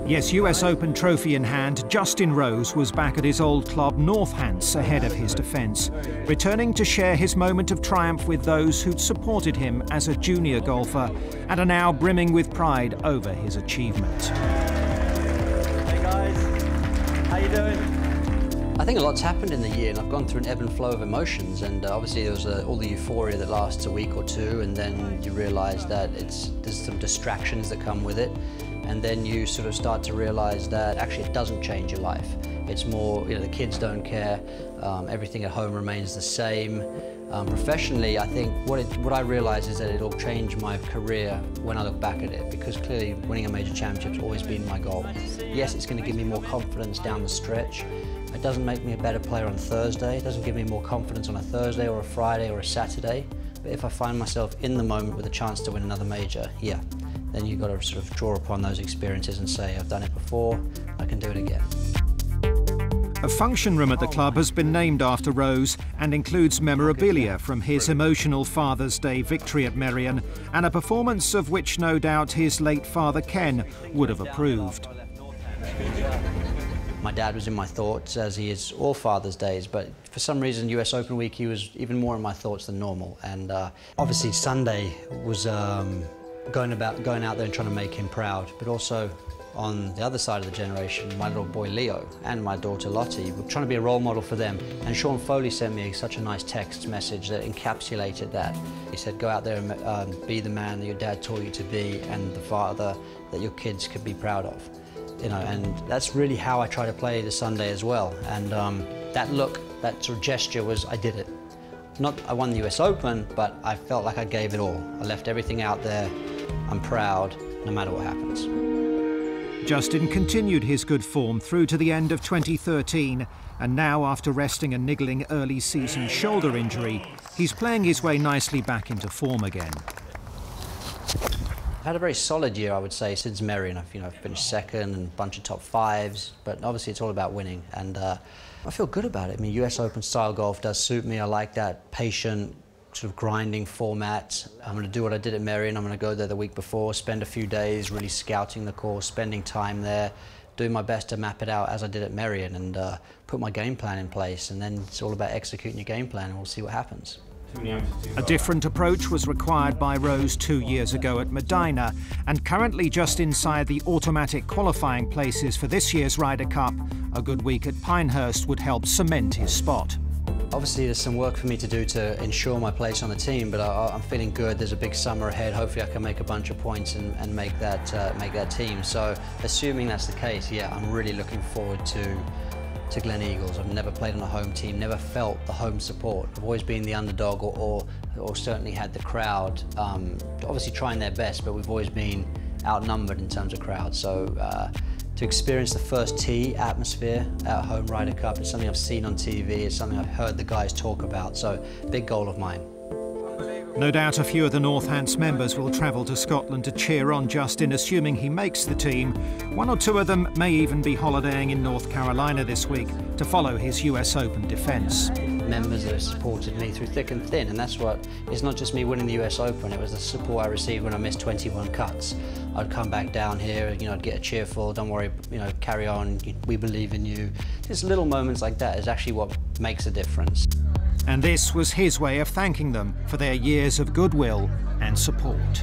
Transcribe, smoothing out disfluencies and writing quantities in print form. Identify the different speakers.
Speaker 1: Yes, US Open trophy in hand, Justin Rose was back at his old club North Hants ahead of his defence, returning to share his moment of triumph with those who'd supported him as a junior golfer and are now brimming with pride over his achievement.
Speaker 2: Hey guys, how you doing?
Speaker 3: I think a lot's happened in the year, and I've gone through an ebb and flow of emotions, and obviously there was all the euphoria that lasts a week or two, and then you realise that there's some distractions that come with it, and then you sort of start to realise that actually it doesn't change your life. It's more, the kids don't care, everything at home remains the same. Professionally, I think what I realise is that it'll change my career when I look back at it, because clearly winning a major championship's always been my goal. Yes, it's going to give me more confidence down the stretch. It doesn't make me a better player on Thursday. It doesn't give me more confidence on a Thursday or a Friday or a Saturday. But if I find myself in the moment with a chance to win another major, yeah, then you've got to sort of draw upon those experiences and say, I've done it before, I can do it again.
Speaker 1: A function room at the club has been named after Rose and includes memorabilia from his emotional Father's Day victory at Merion and a performance of which no doubt his late father Ken would have approved.
Speaker 3: My dad was in my thoughts, as he is all Father's Days, but for some reason US Open week he was even more in my thoughts than normal. And obviously Sunday was going out there and trying to make him proud, but also on the other side of the generation, my little boy Leo and my daughter Lottie were trying to be a role model for them. And Sean Foley sent me such a nice text message that encapsulated that. He said, go out there and be the man that your dad taught you to be and the father that your kids could be proud of. And that's really how I try to play this Sunday as well. And that look, that sort of gesture was, I did it. Not I won the US Open, but I felt like I gave it all. I left everything out there. I'm proud, no matter what happens.
Speaker 1: Justin continued his good form through to the end of 2013, and now, after resting a niggling early season shoulder injury, he's playing his way nicely back into form again.
Speaker 3: I've had a very solid year, I would say, since Merion. I've finished second and a bunch of top fives, but obviously it's all about winning, and I feel good about it. I mean, US Open style golf does suit me. I like that patient, sort of grinding format. I'm going to do what I did at Merion. I'm going to go there the week before, spend a few days really scouting the course, spending time there, doing my best to map it out as I did at Merion, and put my game plan in place, and then it's all about executing your game plan, and we'll see what happens.
Speaker 1: A different approach was required by Rose 2 years ago at Medina, and currently just inside the automatic qualifying places for this year's Ryder Cup, a good week at Pinehurst would help cement his spot.
Speaker 3: Obviously there's some work for me to do to ensure my place on the team, but I'm feeling good. There's a big summer ahead. Hopefully I can make a bunch of points and make that team. So assuming that's the case, yeah, I'm really looking forward to Glen Eagles. I've never played on a home team, never felt the home support. I've always been the underdog or certainly had the crowd obviously trying their best, but we've always been outnumbered in terms of crowd. So to experience the first tee atmosphere at home Ryder Cup is something I've seen on TV, it's something I've heard the guys talk about, so big goal of mine.
Speaker 1: No doubt a few of the North Hants members will travel to Scotland to cheer on Justin, assuming he makes the team. One or two of them may even be holidaying in North Carolina this week to follow his US Open defence.
Speaker 3: Members that have supported me through thick and thin, and that's what, it's not just me winning the US Open, it was the support I received when I missed 21 cuts. I'd come back down here, I'd get a cheerful, don't worry, carry on, we believe in you. Just little moments like that is actually what makes a difference.
Speaker 1: And this was his way of thanking them for their years of goodwill and support.